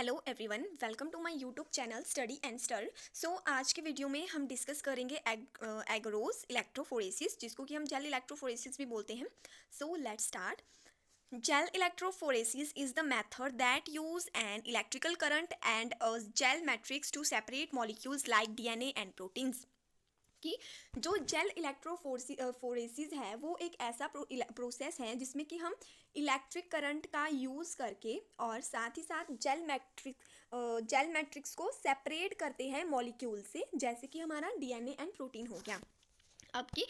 Hello everyone, welcome to my YouTube channel study and स्टर। So आज के video में हम डिस्कस करेंगे एगरोस इलेक्ट्रोफोरेसिस, जिसको कि हम जेल इलेक्ट्रोफोरेसिस भी बोलते हैं। So let's start. Gel electrophoresis is the method that use an electrical current and a gel matrix to separate molecules like DNA and proteins. कि जो जेल इलेक्ट्रोफोरेसिस है वो एक ऐसा प्रोसेस है जिसमें कि हम इलेक्ट्रिक करंट का यूज़ करके और साथ ही साथ जेल मैट्रिक्स को सेपरेट करते हैं मॉलिक्यूल से, जैसे कि हमारा डीएनए एंड प्रोटीन हो गया। अब की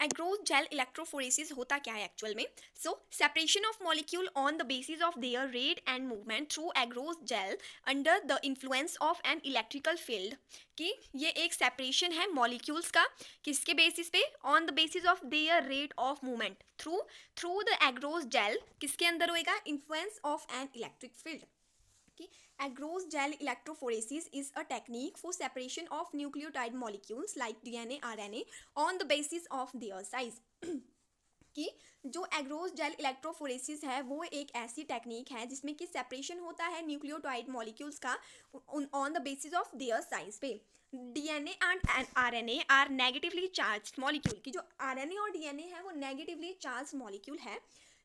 एग्रोस जेल इलेक्ट्रोफोरेसिस होता क्या है एक्चुअल में? So separation of molecule on the basis of their rate and movement through agarose gel under the influence of an electrical field. कि ये एक सेपरेशन है मॉलिक्यूल्स का, किसके बेसिस पे? On the basis of their rate of movement through the agarose gel, किसके अंदर होएगा? Influence of an electric field. Agarose gel electrophoresis is a technique for separation of nucleotide molecules like DNA, RNA on the basis of their size. कि जो agarose gel electrophoresis है वो एक ऐसी technique है जिसमें कि सेपरेशन होता है न्यूक्लियोटाइड मॉलिक्यूल्स का on the basis of their size पे। DNA and RNA are negatively charged molecule, की जो आरएनए और डीएनए है वो नेगेटिवली चार्ज मॉलिक्यूल है।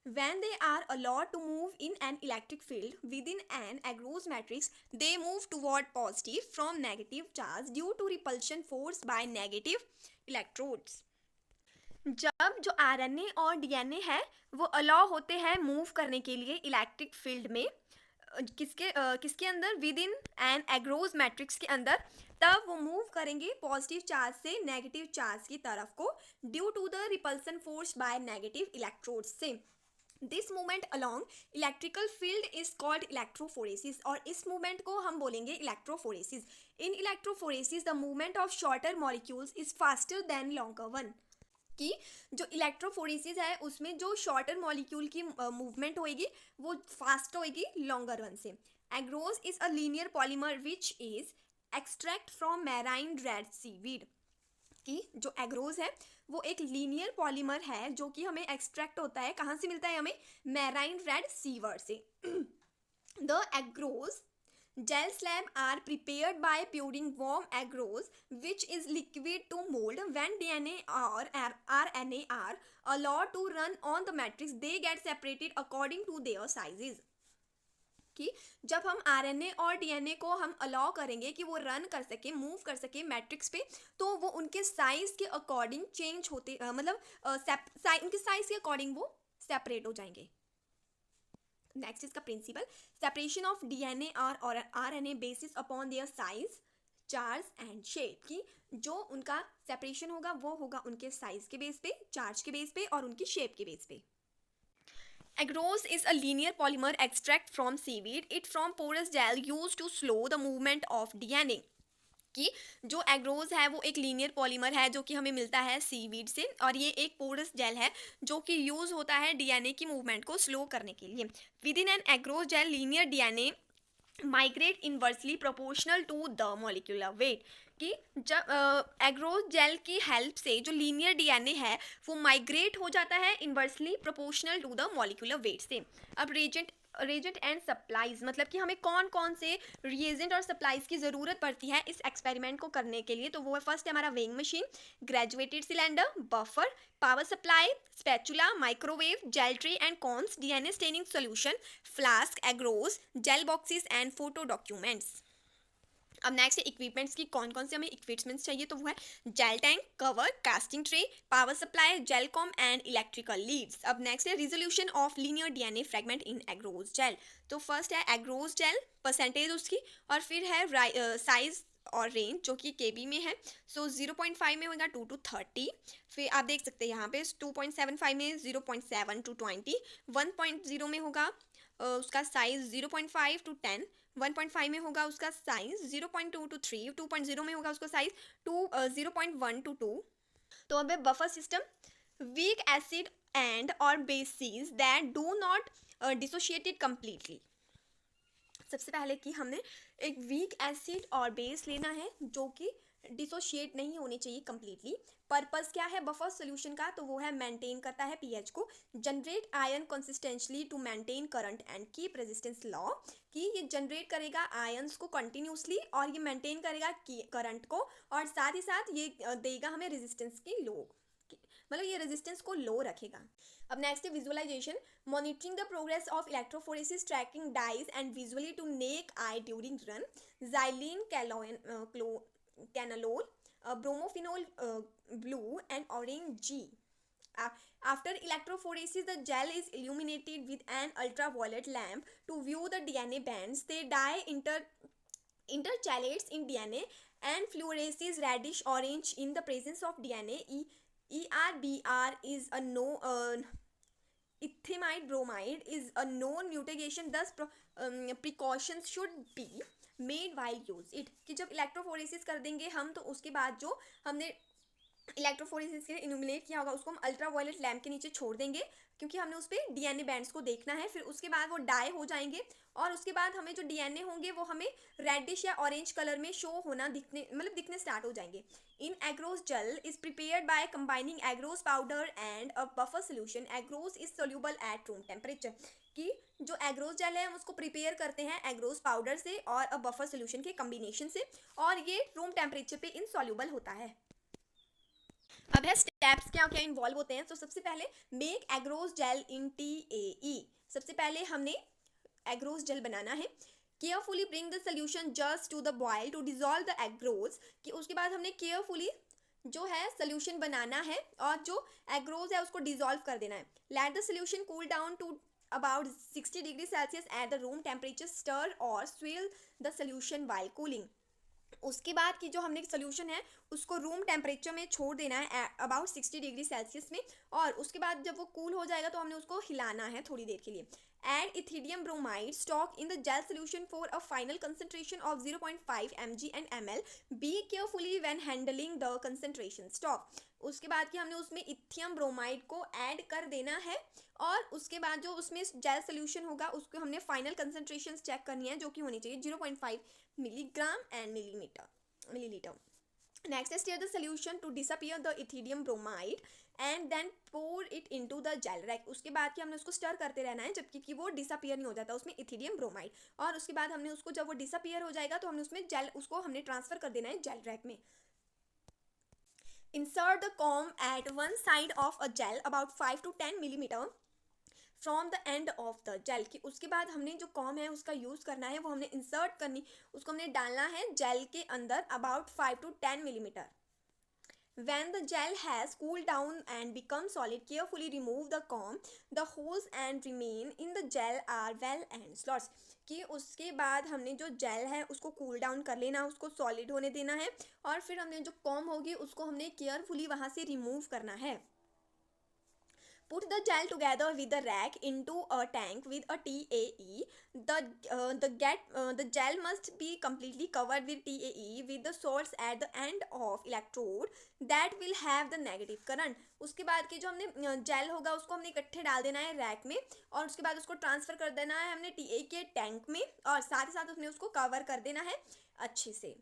When they are allowed to move in an electric field within an agarose matrix, they move toward positive from negative charge due to repulsion force by negative electrodes. जब जो RNA और DNA है वो allow होते हैं move करने के लिए इलेक्ट्रिक फील्ड में, किसके अंदर? Within an agarose matrix के अंदर, तब वो मूव करेंगे पॉजिटिव चार्ज से नेगेटिव चार्ज की तरफ को due to the repulsion force by negative electrodes से। This movement along electrical field is called electrophoresis, और इस मूवमेंट को हम बोलेंगे electrophoresis. In electrophoresis the movement of shorter molecules is faster than longer one. कि जो इलेक्ट्रोफोरेसिस है उसमें जो शॉर्टर मॉलिक्यूल की मूवमेंट होएगी वो फास्ट होएगी लॉन्गर वन से। Agarose is a linear polymer which is extract from marine red seaweed. कि जो एग्रोस है वो एक लीनियर पॉलीमर है जो कि हमें एक्सट्रैक्ट होता है, कहाँ से मिलता है? हमें मैराइन रेड सीवर से। The agarose gel slab are prepared by pouring warm agarose which is liquid to mold. When DNA or RNA are allowed to run on the matrix, they get separated according to their sizes. कि जब हम RNA और DNA को हम allow करेंगे कि वो run कर सके, मूव कर सके मैट्रिक्स पे, तो वो उनके साइज के अकॉर्डिंग चेंज होते उनके साइज के अकॉर्डिंग वो सेपरेट हो जाएंगे। नेक्स्ट इसका प्रिंसिपल, सेपरेशन ऑफ डीएनए और RNA basis upon their size, charge and shape. कि जो उनका सेपरेशन होगा वो होगा उनके साइज के बेस पे, चार्ज के बेस पे और उनकी शेप के बेस पे। Agarose is a linear polymer extract from seaweed. It from porous gel used to slow the movement of DNA. कि जो एग्रोज है वो एक लीनियर पॉलीमर है जो कि हमें मिलता है सीवीड से, और ये एक पोरस जेल है जो कि यूज होता है डीएनए की मूवमेंट को स्लो करने के लिए। Within an agarose gel linear DNA migrate inversely proportional to the molecular weight. कि जब एग्रोस जेल की हेल्प से जो लीनियर डीएनए है वो माइग्रेट हो जाता है inversely proportional to the molecular weight से। अब रेजेंट एंड सप्लाईज, मतलब कि हमें कौन कौन से रिएजेंट और सप्लाईज की ज़रूरत पड़ती है इस एक्सपेरिमेंट को करने के लिए, तो वो है फर्स्ट है हमारा weighing machine, graduated cylinder, buffer, power supply, spatula, microwave, gel tray and combs, DNA staining solution, flask, agarose, gel boxes and photo documents. अब नेक्स्ट इक्विपमेंट्स की कौन कौन से हमें इक्विपमेंट्स चाहिए, तो वो है gel tank, cover, casting tray, power supply, gel comb and electrical leads. अब नेक्स्ट है resolution of linear DNA fragment in agarose gel. तो फर्स्ट है एग्रोस जेल, परसेंटेज उसकी, और फिर है साइज और रेंज जो कि केबी में है। सो 0.5 में होगा 2 to 30, फिर आप देख सकते हैं यहाँ पे 2.75 में 0.7 to 20, 1.0 में होगा उसका साइज 0.5 to 10, 1.5 में होगा उसका साइज 0.2 to 3, 2.0 में होगा उसका साइज 0.1 to 2। तो अब है buffer system, weak acid and और bases that do not dissociated completely. सबसे पहले कि हमने एक वीक एसिड और बेस लेना है जो कि डिसोशिएट नहीं होने चाहिए कम्प्लीटली। पर्पस क्या है बफर सोल्यूशन का, तो वो है मेंटेन करता है पीएच को, generate ion consistently to maintain current and keep resistance low, कि ये जनरेट करेगा आयंस को कंटिन्यूसली और ये मेंटेन करेगा करंट को, और साथ ही साथ ये देगा हमें रेजिस्टेंस की लो, मतलब ये रेजिस्टेंस को लो रखेगा। अब नेक्स्ट है visualization, monitoring the progress of electrophoresis, tracking dyes and visually to naked eye during run, xylene canolol, bromophenol blue and orange G. After electrophoresis, the gel is illuminated with an ultraviolet lamp to view the DNA bands. They dye intercalates in DNA and fluoresces reddish orange in the presence of DNA. ERBR is a ethymide bromide is a known mutation, thus precautions should be made while use it, कि जब electrophoresis कर देंगे हम तो उसके बाद जो हमने इलेक्ट्रोफोरेसिस के लिए इल्यूमिनेट किया होगा उसको हम अल्ट्रावायलेट लैम्प के नीचे छोड़ देंगे, क्योंकि हमने उस पर डीएनए बैंड्स को देखना है। फिर उसके बाद वो डाई हो जाएंगे और उसके बाद हमें जो डीएनए होंगे वो हमें रेडिश या ऑरेंज कलर में शो होना दिखने स्टार्ट हो जाएंगे। In agarose gel is prepared by combining agarose powder and a buffer solution. Agarose is soluble at room temperature, कि जो एग्रोस जेल है हम उसको प्रिपेयर करते हैं एग्रोस पाउडर से और अ बफर सोल्यूशन के कम्बिनेशन से, और ये रूम टेम्परेचर पे इनसॉल्यूबल होता है। अब है स्टेप्स क्या क्या इन्वॉल्व होते हैं। तो सबसे पहले make agarose gel in TAE, सबसे पहले हमने एग्रोस जेल बनाना है। Carefully bring the solution just to the boil to dissolve the agarose, कि उसके बाद हमने केयरफुली जो है सोल्यूशन बनाना है और जो एग्रोस है उसको डिजोल्व कर देना है। Let the solution cool down to about 60 degrees Celsius at the room temperature, stir or swirl the solution while cooling। उसके बाद की जो हमने सोल्यूशन है उसको रूम टेम्परेचर में छोड़ देना है अबाउट 60 डिग्री सेल्सियस में, और उसके बाद जब वो कूल हो जाएगा तो हमने उसको हिलाना है थोड़ी देर के लिए। Add ethidium bromide stock in the gel solution for a final concentration of 0.5 mg and ml. Be carefully when handling the concentration stock। उसके बाद कि हमने उसमें इथियम ब्रोमाइड को ऐड कर देना है और उसके बाद जो उसमें जेल सोल्यूशन होगा उसको हमने फाइनल कंसंट्रेशन चेक करनी है, जो कि होनी चाहिए 0.5 milligram and millilitre. Next is stir the solution to disappear the ethidium bromide and then pour it into the gel rack। उसके बाद कि हमने उसको स्टर करते रहना है जबकि कि वो डिसअपियर नहीं हो जाता उसमें इथिडियम ब्रोमाइड, और उसके बाद हमने उसको जब वो डिसअपियर हो जाएगा तो हमने उसमें जेल उसको हमने ट्रांसफर कर देना है जेल रैक में। Insert the comb at one side of a gel about 5 to 10 millimeter from the end of the gel, कि उसके बाद हमने जो कॉम है उसका यूज़ करना है, वो हमने इंसर्ट करनी, उसको हमने डालना है जेल के अंदर about 5 to 10 millimeter। When the gel has cooled down and become solid, carefully remove the comb. The holes and remain in the gel are well and slots। कि उसके बाद हमने जो जेल है उसको कूल डाउन कर लेना, उसको सॉलिड होने देना है, और फिर हमने जो कॉम होगी उसको हमने केयरफुली वहाँ से रिमूव करना है। Put the gel together with the rack into a tank with a TAE. The gel must be completely covered with TAE with the source at the end of electrode that will have the negative current। उसके बाद के जो हमने jail होगा उसको हमने इकट्ठे डाल देना है रैक में, और उसके बाद उसको ट्रांसफ़र कर देना है हमने TA के टैंक में, और साथ ही साथ उसमें उसको कवर कर देना है अच्छे से।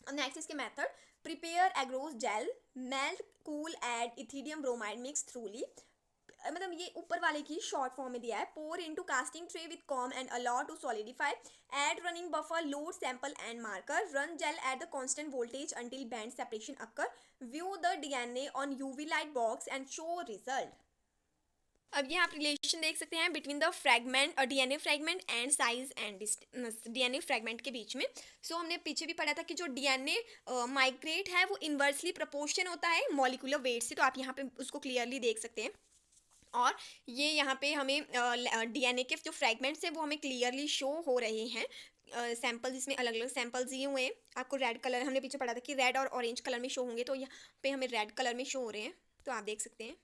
नेक्स्ट इसके method, prepare agarose gel, melt cool add ethidium bromide mix thoroughly, मतलब ये ऊपर वाले की शॉर्ट फॉर्म में दिया है। Pour into casting tray with comb and allow to solidify, add running buffer, load sample and marker, run gel at the constant voltage until band separation occur, view the DNA on UV light box and show result. अब ये आप relation देख सकते हैं between the fragment और DNA fragment and size and DNA fragment के बीच में। सो हमने पीछे भी पढ़ा था कि जो डीएनए माइग्रेट है वो इन्वर्सली प्रोपोर्शन होता है मॉलिक्यूलर वेट से, तो आप यहाँ पे उसको क्लियरली देख सकते हैं। और ये यहाँ पे हमें डीएनए के जो फ्रैगमेंट्स हैं वो हमें क्लियरली शो हो रहे हैं। सैम्पल्स इसमें अलग अलग सैम्पल्स दिए हुए हैं, आपको रेड कलर हमने पीछे पढ़ा था कि रेड और ऑरेंज कलर में शो होंगे, तो यहाँ पे हमें रेड कलर में शो हो रहे हैं, तो आप देख सकते हैं।